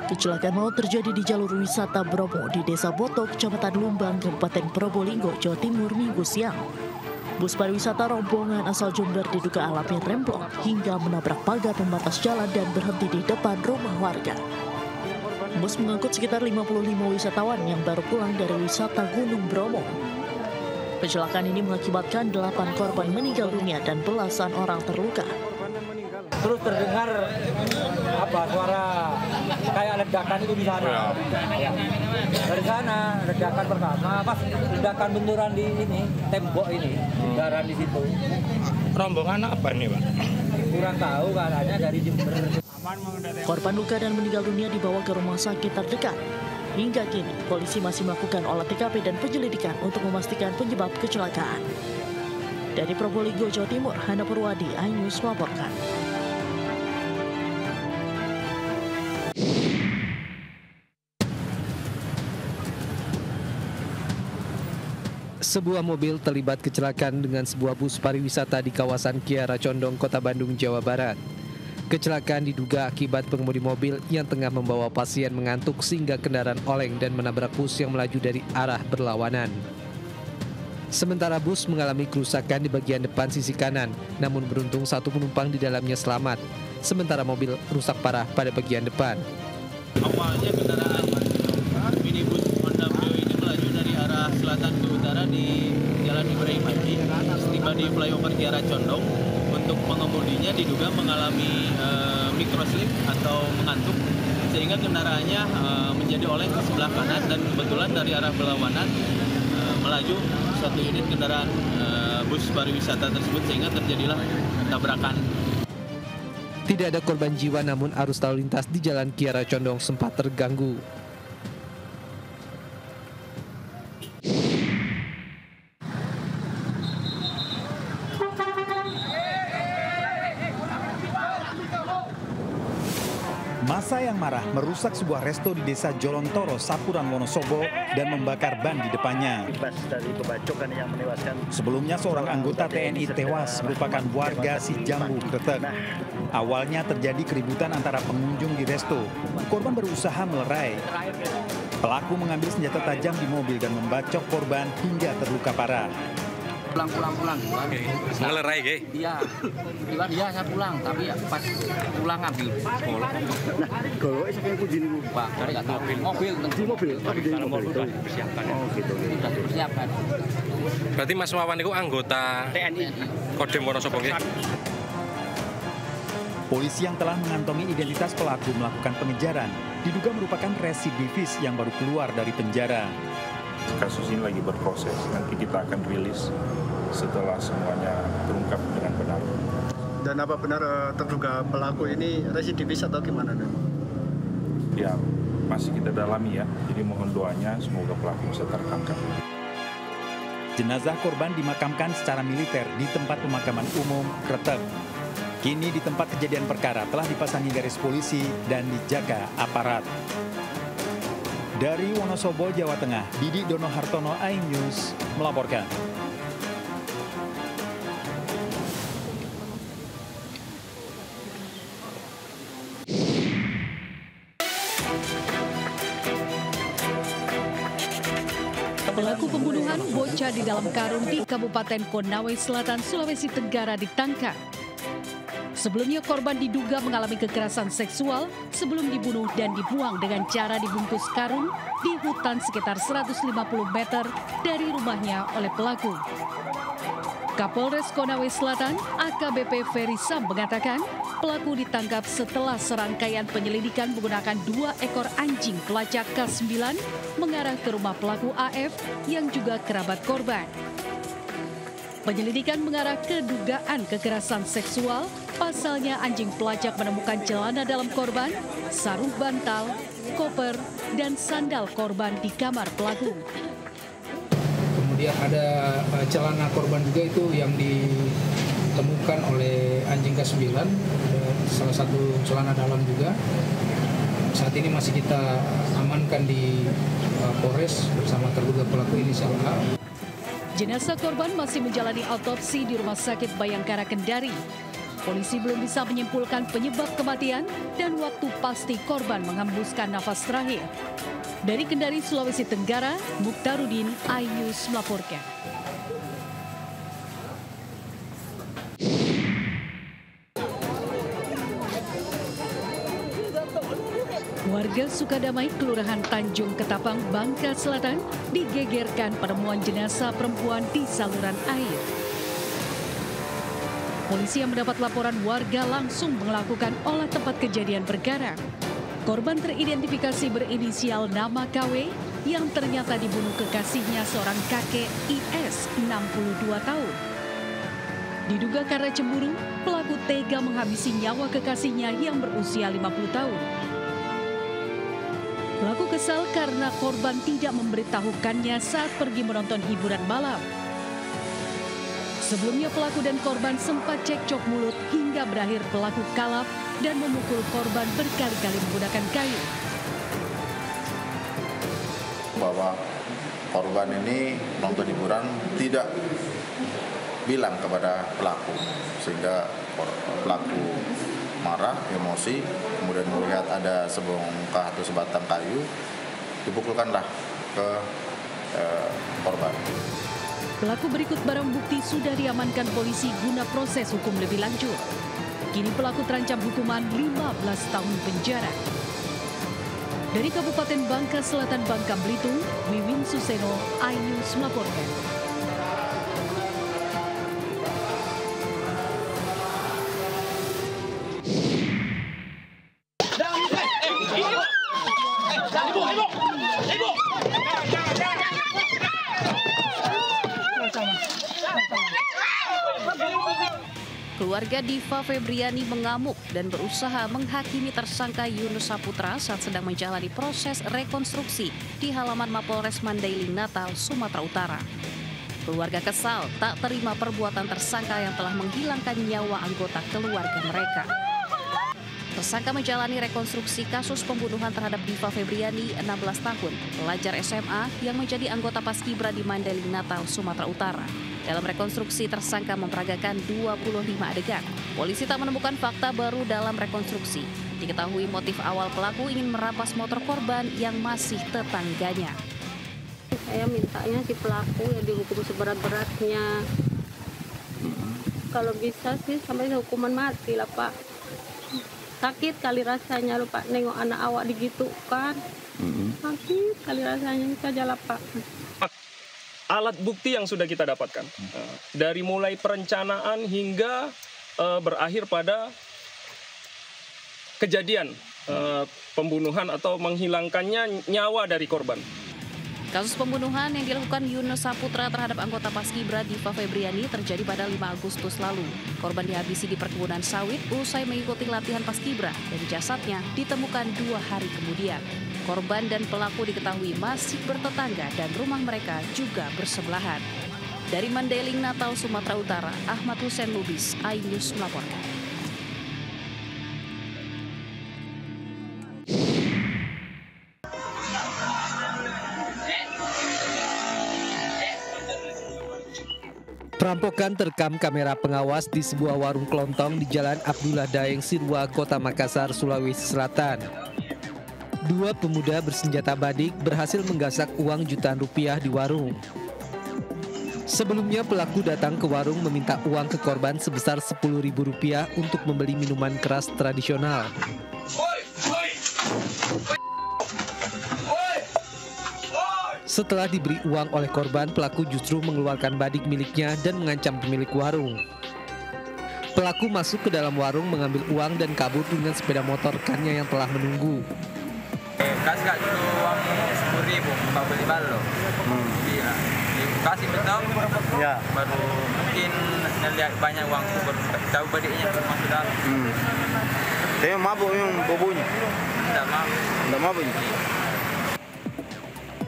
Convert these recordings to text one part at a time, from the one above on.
Kecelakaan maut terjadi di jalur wisata Bromo di Desa Boto, Kecamatan Lumbang, Kabupaten Probolinggo, Jawa Timur, Minggu siang. Bus pariwisata rombongan asal Jember diduga alapnya remblong hingga menabrak pagar pembatas jalan dan berhenti di depan rumah warga. Bus mengangkut sekitar 55 wisatawan yang baru pulang dari wisata Gunung Bromo. Kecelakaan ini mengakibatkan 8 korban meninggal dunia dan belasan orang terluka. Terus terdengar suara kayak ledakan itu di sana. Dari sana ledakan pertama, pas ledakan benturan di ini tembok ini, kendaraan di situ. Rombongan apa nih, Pak? Kurang tahu, katanya dari Jember. Korban luka dan meninggal dunia dibawa ke rumah sakit terdekat. Hingga kini, polisi masih melakukan olah TKP dan penyelidikan untuk memastikan penyebab kecelakaan. Dari Probolinggo, Jawa Timur, Hana Purwadi, iNews melaporkan. Sebuah mobil terlibat kecelakaan dengan sebuah bus pariwisata di kawasan Kiara Condong, Kota Bandung, Jawa Barat. Kecelakaan diduga akibat pengemudi mobil yang tengah membawa pasien mengantuk sehingga kendaraan oleng dan menabrak bus yang melaju dari arah berlawanan. Sementara bus mengalami kerusakan di bagian depan sisi kanan, namun beruntung satu penumpang di dalamnya selamat. Sementara mobil rusak parah pada bagian depan. Awalnya kendaraan minibus Honda Brio ini melaju dari arah selatan ke utara di Jalan Ibrahim Haji. Tiba di flyover Kiara Condong, untuk pengemudinya diduga mengalami microslip atau mengantuk sehingga kendaraannya menjadi oleng ke sebelah kanan dan kebetulan dari arah berlawanan melaju satu unit kendaraan bus pariwisata tersebut sehingga terjadilah tabrakan. Tidak ada korban jiwa namun arus lalu lintas di Jalan Kiara Condong sempat terganggu. Massa yang marah merusak sebuah resto di desa Jolontoro, Sapuran, Wonosobo dan membakar ban di depannya. Sebelumnya seorang anggota TNI tewas merupakan warga Sijambu, Kretek. Awalnya terjadi keributan antara pengunjung di resto. Korban berusaha melerai. Pelaku mengambil senjata tajam di mobil dan membacok korban hingga terluka parah. Pulang. Ngelerai, Ge? Iya, saya pulang, tapi pas pulang ngambil golok. Goloknya saya puji nih, Pak, dari mobil. Kalau mobil sudah dipersiapkan. Oh gitu. Sudah dipersiapkan. Berarti Mas Wawan itu anggota TNI. Kodim Wonosobo, Ge? Polisi yang telah mengantongi identitas pelaku melakukan pengejaran, diduga merupakan residivis yang baru keluar dari penjara. Kasus ini lagi berproses, nanti kita akan rilis setelah semuanya terungkap dengan benar. Dan apa benar terduga pelaku ini residivis atau gimana? Ya, masih kita dalami ya, jadi mohon doanya semoga pelaku bisa tertangkap. Jenazah korban dimakamkan secara militer di tempat pemakaman umum Kretek. Kini di tempat kejadian perkara telah dipasangi garis polisi dan dijaga aparat. Dari Wonosobo, Jawa Tengah, Didi Dono Hartono, iNews melaporkan. Pelaku pembunuhan bocah di dalam karung di Kabupaten Konawe Selatan, Sulawesi Tenggara ditangkap. Sebelumnya korban diduga mengalami kekerasan seksual sebelum dibunuh dan dibuang dengan cara dibungkus karung di hutan sekitar 150 meter dari rumahnya oleh pelaku. Kapolres Konawe Selatan, AKBP Ferry Sam mengatakan pelaku ditangkap setelah serangkaian penyelidikan menggunakan 2 ekor anjing pelacak K9 mengarah ke rumah pelaku AF yang juga kerabat korban. Penyelidikan mengarah ke dugaan kekerasan seksual, pasalnya anjing pelacak menemukan celana dalam korban, sarung bantal, koper, dan sandal korban di kamar pelaku. Kemudian ada celana korban juga itu yang ditemukan oleh anjing K9, ada salah satu celana dalam juga. Saat ini masih kita amankan di Polres bersama terduga pelaku inisial A. Jenazah korban masih menjalani autopsi di Rumah Sakit Bayangkara Kendari. polisi belum bisa menyimpulkan penyebab kematian dan waktu pasti korban menghembuskan nafas terakhir. Dari Kendari, Sulawesi Tenggara, Mukhtarudin, iNews melaporkan. Warga Sukadamai, Kelurahan Tanjung Ketapang, Bangka Selatan, digegerkan penemuan jenazah perempuan di saluran air. Polisi yang mendapat laporan warga langsung melakukan olah tempat kejadian perkara. Korban teridentifikasi berinisial nama KW yang ternyata dibunuh kekasihnya seorang kakek IS 62 tahun. Diduga karena cemburu, pelaku tega menghabisi nyawa kekasihnya yang berusia 50 tahun. Pelaku kesal karena korban tidak memberitahukannya saat pergi menonton hiburan malam. Sebelumnya pelaku dan korban sempat cekcok mulut hingga berakhir pelaku kalap dan memukul korban berkali-kali menggunakan kayu. Bahwa korban ini nonton hiburan tidak bilang kepada pelaku, sehingga pelaku marah, emosi, kemudian melihat ada sebongkah atau sebatang kayu, dipukulkanlah ke korban. Pelaku berikut barang bukti sudah diamankan polisi guna proses hukum lebih lanjut. Kini pelaku terancam hukuman 15 tahun penjara. Dari Kabupaten Bangka Selatan, Bangka Belitung, Wiwin Suseno, iNews melaporkan. Keluarga Diva Febriani mengamuk dan berusaha menghakimi tersangka Yunus Saputra saat sedang menjalani proses rekonstruksi di halaman Mapolres Mandailing Natal, Sumatera Utara. Keluarga kesal tak terima perbuatan tersangka yang telah menghilangkan nyawa anggota keluarga mereka. Tersangka menjalani rekonstruksi kasus pembunuhan terhadap Diva Febriani, 16 tahun, pelajar SMA yang menjadi anggota Paskibra di Mandailing Natal, Sumatera Utara. Dalam rekonstruksi, tersangka memperagakan 25 adegan. Polisi tak menemukan fakta baru dalam rekonstruksi. Diketahui motif awal pelaku ingin merampas motor korban yang masih tetangganya. Saya mintanya si pelaku ya dihukum seberat-beratnya. Kalau bisa sih sampai hukuman mati lah, Pak. Sakit kali rasanya loh, Pak, nengok anak awak digitukan. Sakit kali rasanya saja lah, Pak. Alat bukti yang sudah kita dapatkan, dari mulai perencanaan hingga berakhir pada kejadian pembunuhan atau menghilangkannya nyawa dari korban. Kasus pembunuhan yang dilakukan Yunus Saputra terhadap anggota Paskibra Diva Febriani terjadi pada 5 Agustus lalu. Korban dihabisi di perkebunan sawit usai mengikuti latihan Paskibra dan jasadnya ditemukan 2 hari kemudian. Korban dan pelaku diketahui masih bertetangga dan rumah mereka juga bersebelahan. Dari Mandailing Natal, Sumatera Utara, Ahmad Hussein Lubis, iNews melaporkan. Perampokan terekam kamera pengawas di sebuah warung kelontong di Jalan Abdullah Daeng Sirwa, Kota Makassar, Sulawesi Selatan. 2 pemuda bersenjata badik berhasil menggasak uang jutaan rupiah di warung. Sebelumnya pelaku datang ke warung meminta uang ke korban sebesar Rp10.000 untuk membeli minuman keras tradisional. Setelah diberi uang oleh korban, pelaku justru mengeluarkan badik miliknya dan mengancam pemilik warung. Pelaku masuk ke dalam warung mengambil uang dan kabur dengan sepeda motor rekannya yang telah menunggu. Kasih kak dulu uang 10.000, mau beli balok. Iya, dikasih betul. Ya. Baru mungkin ngeliat banyak uang, baru tahu badiknya masuk dalam. Tapi mabuk yang bobonya? Tidak mabuk. Tidak mabuk?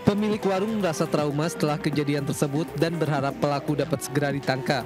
Pemilik warung merasa trauma setelah kejadian tersebut dan berharap pelaku dapat segera ditangkap.